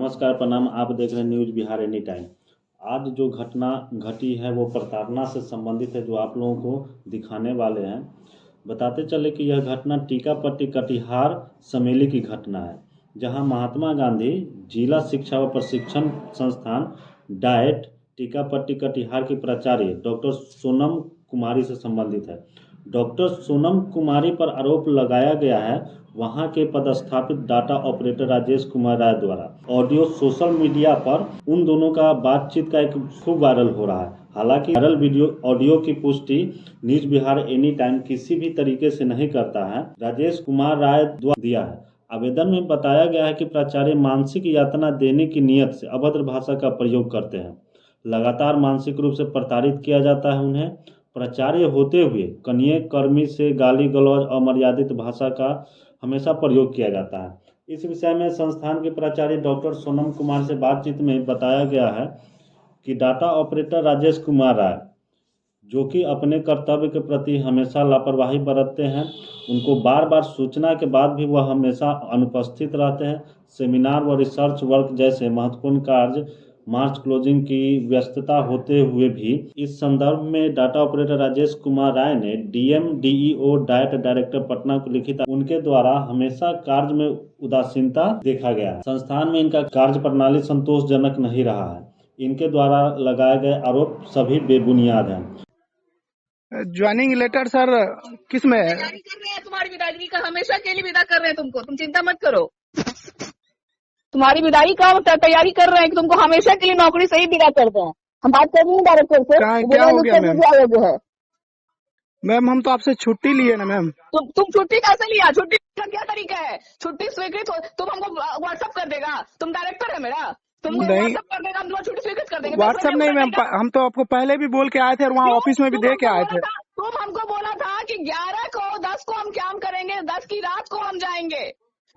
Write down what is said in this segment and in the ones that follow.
नमस्कार, प्रणाम। आप देख रहे हैं न्यूज़ बिहार एनी टाइम। आज जो घटना घटी है वो प्रताड़ना से संबंधित है, जो आप लोगों को दिखाने वाले हैं। बताते चले कि यह घटना टीकापट्टी कटिहार समेली की घटना है, जहां महात्मा गांधी जिला शिक्षा व प्रशिक्षण संस्थान डाइट टीकापट्टी कटिहार की प्राचार्य डॉक्टर सोनम कुमारी से संबंधित है। डॉक्टर सोनम कुमारी पर आरोप लगाया गया है वहां के पदस्थापित डाटा ऑपरेटर राजेश कुमार राय द्वारा। ऑडियो सोशल मीडिया पर उन दोनों का बातचीत का एक खूब वायरल हो रहा है। हालांकि वायरल वीडियो ऑडियो की पुष्टि न्यूज बिहार एनी टाइम किसी भी तरीके से नहीं करता है। राजेश कुमार राय द्वारा दिया है। आवेदन में बताया गया है कि प्राचार्य मानसिक यातना देने की नीयत से अभद्र भाषा का प्रयोग करते हैं। लगातार मानसिक रूप से प्रताड़ित किया जाता है। उन्हें प्राचार्य होते हुए कनीय कर्मी से गाली गलौज अमर्यादित भाषा का हमेशा प्रयोग किया जाता है। इस विषय में संस्थान के प्राचार्य डॉक्टर सोनम कुमार से बातचीत में बताया गया है कि डाटा ऑपरेटर राजेश कुमार राय, जो कि अपने कर्तव्य के प्रति हमेशा लापरवाही बरतते हैं, उनको बार बार सूचना के बाद भी वह हमेशा अनुपस्थित रहते हैं। सेमिनार व रिसर्च वर्क जैसे महत्वपूर्ण कार्य मार्च क्लोजिंग की व्यस्तता होते हुए भी इस संदर्भ में डाटा ऑपरेटर राजेश कुमार राय ने DM DEO diet director Patna को लिखित। उनके द्वारा हमेशा कार्य में उदासीनता देखा गया है। संस्थान में इनका कार्य प्रणाली संतोषजनक नहीं रहा है। इनके द्वारा लगाए गए आरोप सभी बेबुनियाद हैं। ज्वाइनिंग लेटर सर किस में है? तैयारी कर रहे हैं तुम्हारी विदाई का, हमेशा के लिए विदा कर रहे हैं तुमको, तुम चिंता मत करो। तुम्हारी विदाई का तैयारी कर रहे हैं कि तुमको हमेशा के लिए नौकरी से ही विदा कर दें। हम बात कर रहे हैं डायरेक्टर से। क्या हो गया मैम? जो है मैम हम तो आपसे छुट्टी लिए ना मैम। तुम छुट्टी कैसे लिया? छुट्टी का क्या तरीका है? छुट्टी स्वीकृत हो तुम हमको व्हाट्सअप कर देगा। तुम डायरेक्टर है मेरा, तुमको व्हाट्सअप कर देगा, हम तुम्हारी छुट्टी स्वीकृत कर देंगे। व्हाट्सअप नहीं मैम, हम तो आपको पहले भी बोल के आए थे और वहाँ ऑफिस में भी दे के आए थे। तुम हमको बोला था कि 11 को 10 को हम काम करेंगे, 10 की रात को हम जाएंगे।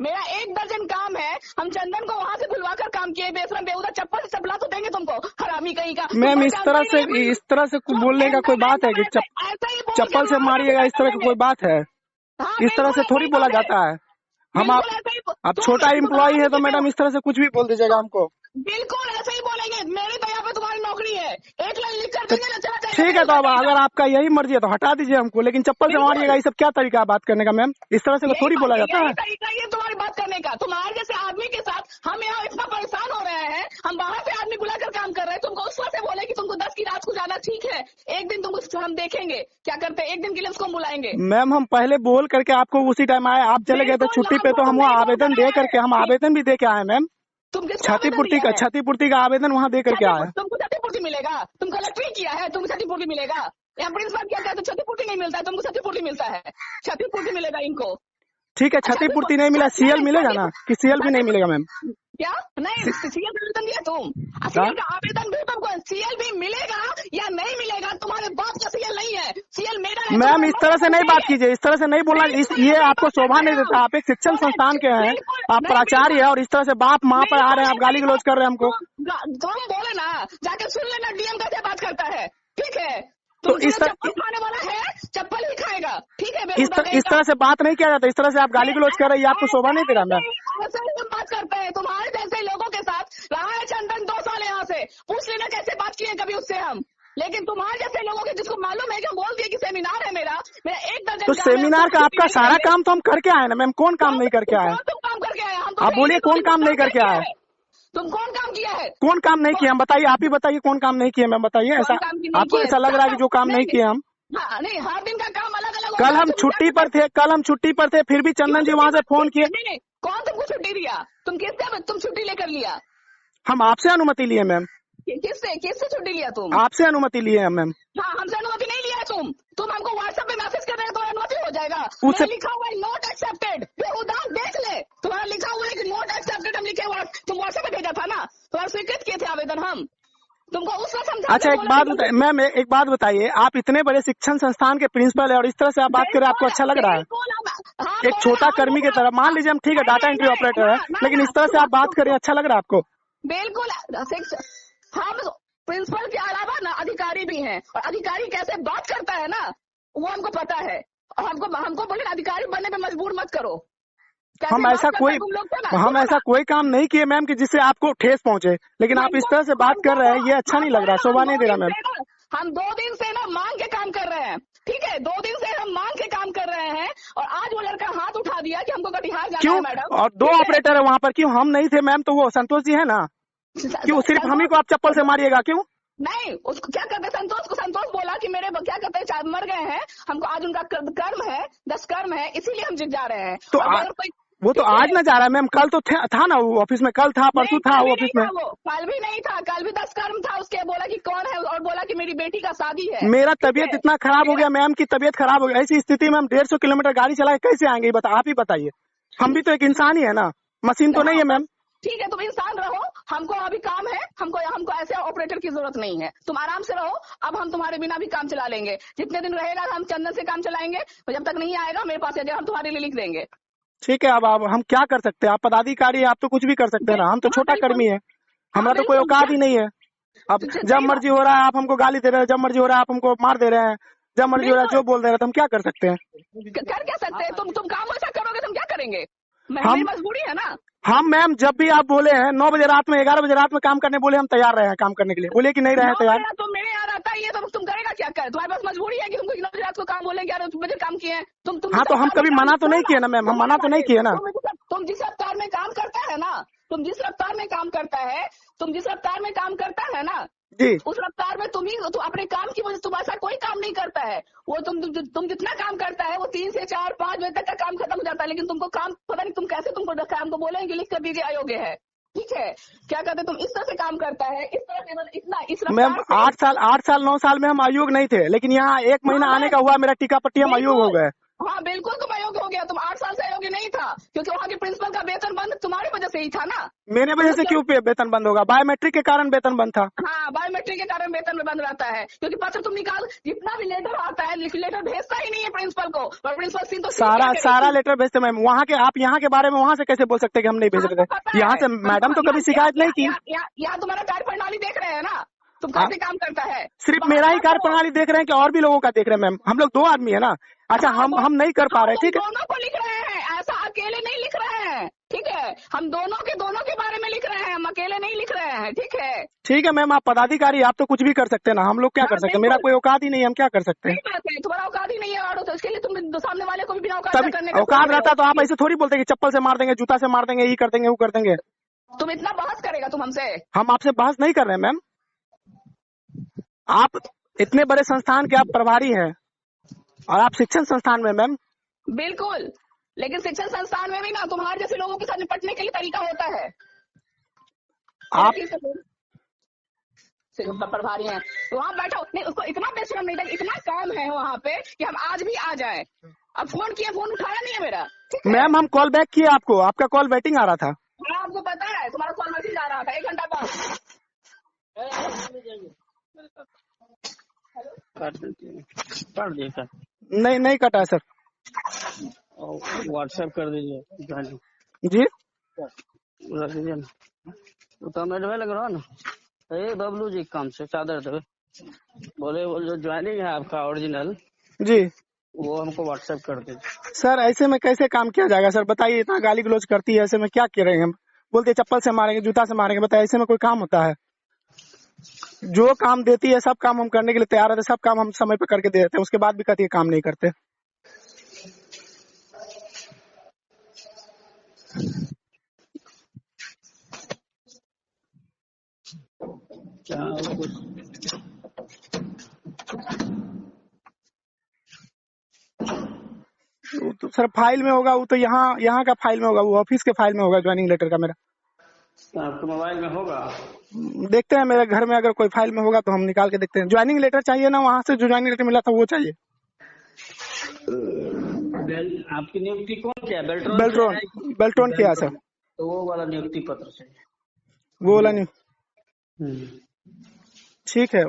मेरा 1 दर्जन काम है, हम चंदन को वहाँ से बुलवा कर काम किए। बेशरम बेहुदा चप्पल से चपला तो देंगे तुमको, हरामी कहीं का। मैम इस तरह से बोलने का कोई बात है कि चप्पल से मारिएगा, इस तरह की कोई बात है? इस तरह से थोड़ी बोला जाता है। हम आप छोटा एम्प्लॉय है तो मैडम इस तरह से कुछ भी बोल दीजिएगा हमको। बिल्कुल ऐसे ही बोलेंगे। मेरी तो यहाँ पे तुम्हारी नौकरी है, एक लाइन लिख कर देंगे ना, चला जाएगा। ठीक है, तो अब अगर आपका यही मर्जी है तो हटा दीजिए हमको, लेकिन चप्पल से मारिएगा, ये सब क्या तरीका है बात करने का मैम? इस तरह से थोड़ी बोला जाता है। ये तुम्हारी बात करने का। तुम्हारे जैसे आदमी के साथ हम यहाँ इतना परेशान हो रहे हैं, हम बाहर से आदमी बुलाकर काम कर रहे हैं, तुमको उस वक्त से बोले कि तुमको 10 की रात को जाना। ठीक है, एक दिन तुमको हम देखेंगे क्या करते हैं, एक दिन के लिए उसको हम बुलाएंगे। मैम हम पहले बोल करके आपको उसी टाइम आए, आप चले गए थे छुट्टी पे, तो हम वहाँ आवेदन दे करके हम आवेदन भी दे के आए मैम। क्षतिपूर्ति का आवेदन वहाँ दे करके आए। तुमको क्षतिपूर्ति मिलेगा? तुम कलेक्ट्री किया है, तुमको क्षतिपूर्ति मिलेगा? यहाँ प्रिंसिपल क्या कहते हैं, क्षतिपूर्ति नहीं मिलता है, तुमको क्षतिपूर्ति मिलता है। क्षतिपूर्ति मिलेगा इनको। ठीक है, क्षतिपूर्ति नहीं मिला, सीएल मिलेगा ना? कि सीएल भी नहीं मिलेगा मैम? क्या नहीं, सीएल का आवेदन दिया तुम? सीएल का आवेदन भी तुमको, सीएल भी मिलेगा या नहीं मिलेगा? तुम्हारे बाप का सीएल नहीं है, सीएल मेरा है। मैम इस तरह से नहीं बात कीजिए, इस तरह से नहीं बोलना, ये आपको शोभा नहीं देता। आप एक शिक्षण संस्थान के हैं, आप प्राचार्य है, और इस तरह से बाप माँ पर आ रहे हैं, आप गाली गलौज कर रहे हैं हमको। तुम बोले ना, जाके सुन लेना डीएम कैसे बात करता है। ठीक है, तो इस चप्पल खाने वाला है, चप्पल ही खाएगा। ठीक है, इस तरह से बात नहीं किया जाता। इस तरह से आप गाली गलौज कर रहे हैं, आपको शोभा नहीं दे रहा मैम। ऐसे ही हम बात करते हैं तुम्हारे जैसे लोगों के साथ। रहा है चंदन 2 साल यहाँ से, पूछ लेना कैसे बात किए कभी उससे हम। लेकिन तुम्हारे जैसे लोगों के, जिसको मालूम है कि हम बोल दिए कि सेमिनार है मेरा 1 दर्जन। तो सेमिनार का आपका सारा काम तो हम करके आए ना मैम, कौन काम नहीं करके आए? तुम काम करके आए? आप बोलिए कौन काम नहीं करके आए? तुम कौन काम किया है? कौन काम नहीं किया हम बताइए, आप ही बताइए कौन काम नहीं किया मैम, बताइए। ऐसा आपको ऐसा लग रहा है कि जो काम नहीं किए हम? नहीं, हर दिन का काम अलग अलग। कल हम छुट्टी पर थे, फिर भी चंदन जी वहाँ से फोन किए। कौन तुमको छुट्टी दिया? तुम छुट्टी लेकर लिया? हम आपसे अनुमति लिए मैम। किससे छुट्टी लिया तुम? आपसे अनुमति लिए हैं मैम। हाँ, हमसे अनुमति नहीं लिया है तुम हमको व्हाट्सएप पे मैसेज कर रहे हो तो अनुमति हो जाएगा। उससे लिखा हुआ है नोट एक्सेप्टेड, बेहुदा देख ले, तुम्हारा लिखा हुआ है कि नोट एक्सेप्टेड, हम लिखे हुआ, तुम व्हाट्सएप पे भेजा था ना, तुम्हारा स्वीकृत किए थे आवेदन हम तुमको उस वक्त समझा। अच्छा एक बात बताइए मैम, एक बात बताइए, आप इतने बड़े शिक्षण संस्थान के प्रिंसिपल है और इस तरह से आप बात करें, आपको अच्छा लग रहा है? एक छोटा कर्मी की तरह, मान लीजिए हम ठीक है डाटा एंट्री ऑपरेटर है, लेकिन इस तरह से आप बात करें, अच्छा लग रहा है आपको? बिल्कुल। हम प्रिंसिपल के अलावा ना अधिकारी भी हैं, और अधिकारी कैसे बात करता है ना वो हमको पता है। और हमको बोले अधिकारी बनने पे मजबूर मत करो। कैसे हम बात ऐसा करते कोई तुम लोग थे ना, हम सुनो ऐसा ना। कोई काम नहीं किए मैम कि जिससे आपको ठेस पहुंचे, लेकिन आप इस तरह से बात कर रहे हैं, ये अच्छा नहीं लग रहा, शोभा नहीं दे रहा मैम। हम 2 दिन से ना मांग के काम कर रहे हैं, ठीक है, 2 दिन से हम मांग के काम कर रहे हैं, और आज वो लड़का हाथ उठा दिया कि हमको कटिहार जाना क्यों? है मैडम। और 2 ऑपरेटर है वहाँ पर, क्यों हम नहीं थे मैम? तो वो संतोष जी है ना, क्यों सिर्फ हम ही को आप चप्पल से मारिएगा क्यों? नहीं, उसको क्या कहते हैं, संतोष को संतोष बोला कि मेरे क्या कहते हैं मर गए हैं, हमको आज उनका कर्म है, 10 कर्म है, इसीलिए हम जा रहे हैं। तो और अगर कोई वो तो आज ना जा रहा है मैम, कल तो था ना वो ऑफिस में, कल था परसों नहीं, था कल वो भी ऑफिस नहीं में। था वो, कल भी नहीं था, कल भी 10 कर्म था उसके। बोला कि कौन है, और बोला कि मेरी बेटी का शादी है। मेरा ठीक तबीयत है? इतना खराब हो गया मैम की तबीयत खराब हो गया, ऐसी स्थिति में हम 150 किलोमीटर गाड़ी चला के कैसे आएंगे? आप ही बताइए, हम भी तो एक इंसान ही है ना, मशीन तो नहीं है मैम। ठीक है, तुम इंसान रहो, हमको अभी काम है, हमको ऐसे ऑपरेटर की जरूरत नहीं है, तुम आराम से रहो। अब हम तुम्हारे बिना भी काम चला लेंगे, जितने दिन रहेगा हम चंदन से काम चलाएंगे, और जब तक नहीं आएगा मेरे पास हम तुम्हारे लिए लिख देंगे। ठीक है, अब हम क्या कर सकते हैं? आप पदाधिकारी है, आप तो कुछ भी कर सकते हैं ना, हम तो छोटा कर्मी है, हमारा तो कोई औकात ही नहीं है। अब जब मर्जी हो रहा है आप हमको गाली दे रहे हैं, जब मर्जी हो रहा है आप हमको मार दे रहे हैं, जब मर्जी हो रहा है जो बोल दे रहे हैं, तो हम क्या कर सकते हैं? कर क्या सकते हैं? तुम काम ऐसा करोगे तो हम क्या करेंगे? हम मेरी मजबूरी है ना। हम मैम जब भी आप बोले हैं 9 बजे रात में 11 बजे रात में काम करने बोले, हम तैयार रहे हैं काम करने के लिए, बोले कि नहीं रहे तैयार। तो मेरे यहाँ आता है ये, तो तुम करेगा क्या? कर तुम्हारे पास मजबूरी है कि तुमको 9 बजे रात को काम बोलेंगे, 11 बजे काम किए हैं तुम। हाँ तो हम कभी मना तो नहीं किए ना मैम, हम मना तो नहीं किए ना। तुम जिस रफ्तार में काम करता है ना, तुम जिस रफ्तार में काम करता है ना जी, उस रफ्तार में तुम अपने काम की वजह से तुम ऐसा कोई काम नहीं करता है। वो तुम जितना काम करता है वो 3 से 4 5 बजे तक का काम खत्म हो जाता है, लेकिन तुमको काम पता नहीं तुम कैसे तुमको काम को बोलेंगे लिख कर दीजिए अयोग्य है। ठीक है, क्या कहते तुम इस तरह से काम करता है, इस तरह से इतना इस मैम रफ्तार 8 साल 9 साल में हम अयोग नहीं थे, लेकिन यहाँ 1 महीना आने का हुआ मेरा टीका पट्टी, हम अयोग हो गए। हाँ बिल्कुल, तुम अयोग्य हो गया। तुम 8 साल से अयोग्य नहीं था, क्योंकि वहाँ के प्रिंसिपल का वेतन बंद तुम्हारी वजह से ही था ना। मेरे वजह से क्यों वेतन बंद होगा? बायोमेट्रिक के कारण वेतन बंद था। हाँ, बायोमेट्रिक के कारण वेतन में बंद रहता है, क्योंकि पत्र तुम निकाल, जितना भी लेटर आता है लेटर भेजता ही नहीं है प्रिंसिपल को, और प्रिंसिपल सिंह तो सारा लेटर भेजते मैम। वहाँ के आप यहाँ के बारे में वहाँ से कैसे बोल सकते हैं कि हम नहीं भेज रहे थे? यहाँ से मैडम तो कभी शिकायत नहीं की। यहाँ तुम्हारा कार्य प्रणाली देख रहे हैं ना, तुम कैसे काम करता है। सिर्फ मेरा ही कार्य प्रणाली देख रहे हैं कि और भी लोगों का देख रहे हैं मैम? हम लोग 2 आदमी है ना। अच्छा, हम नहीं कर पा रहे, ठीक है, दोनों को लिख रहे हैं, ऐसा अकेले नहीं लिख रहे हैं। ठीक है, हम दोनों के बारे में लिख रहे हैं, हम अकेले नहीं लिख रहे हैं। ठीक है मैम, आप पदाधिकारी, आप तो कुछ भी कर सकते हैं ना, हम लोग क्या कर सकते हैं? मेरा कोई औकात ही नहीं है, हम क्या कर सकते हैं? तुम्हारा औकात ही नहीं है, और तो इसके लिए तुम सामने वाले को भी बिना औकात करने का औकात रहता तो आप ऐसे थोड़ी बोलते कि चप्पल से मार देंगे, जूता से मार देंगे, ये कर देंगे, वो कर देंगे। तुम इतना बहस करेगा तुम हमसे? हम आपसे बहस नहीं कर रहे हैं मैम, आप इतने बड़े संस्थान के आप प्रभारी हैं, और आप शिक्षण संस्थान में मैम। बिल्कुल, लेकिन शिक्षण संस्थान में भी ना तुम्हारे जैसे लोगों के साथ निपटने के लिए तरीका होता है। आप प्रभारी हैं तो वहाँ बैठो, नहीं उसको इतना बेशरम नहीं था, इतना काम है वहाँ पे कि हम आज भी आ जाए। अब फोन किया, फोन उठाया नहीं है मेरा। मैम हम कॉल बैक किए आपको, आपका कॉल वेटिंग आ रहा था। हाँ, आपको पता है, तुम्हारा कॉल मैसेज आ रहा था 1 घंटा बाद। नहीं कटा है सर। व्हाट्सएप कर दीजिए जी, रख दीजिए ना, तो मैडम लग रहा ना, ये बबलू जी काम से चादर दे बोले, वो जो ज्वाइनिंग है आपका ओरिजिनल जी वो हमको व्हाट्सएप कर दीजिए। सर, ऐसे में कैसे काम किया जाएगा सर? बताइए, इतना गाली गलौज करती है, ऐसे में क्या करेंगे हम? बोलते चप्पल से मारेंगे, जूता से मारेंगे, बताइए ऐसे में कोई काम होता है? जो काम देती है सब काम हम करने के लिए तैयार रहते, सब काम हम समय पे करके दे देते हैं, उसके बाद भी कहती है काम नहीं करते। तो सर फाइल में होगा वो, तो यहाँ का फाइल में होगा, वो ऑफिस के फाइल में होगा ज्वाइनिंग लेटर का मेरा। आपके मोबाइल में होगा? देखते हैं, मेरे घर में अगर कोई फाइल में होगा तो हम निकाल के देखते हैं। ज्वाइनिंग लेटर चाहिए ना, वहाँ से जो ज्वाइनिंग लेटर मिला था वो चाहिए। आपकी नियुक्ति कौन किया? बेल्ट्रॉन किया सर। तो वो वाला नियुक्ति पत्र चाहिए, वो वाला नहीं। ठीक है,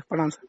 प्रणाम सर।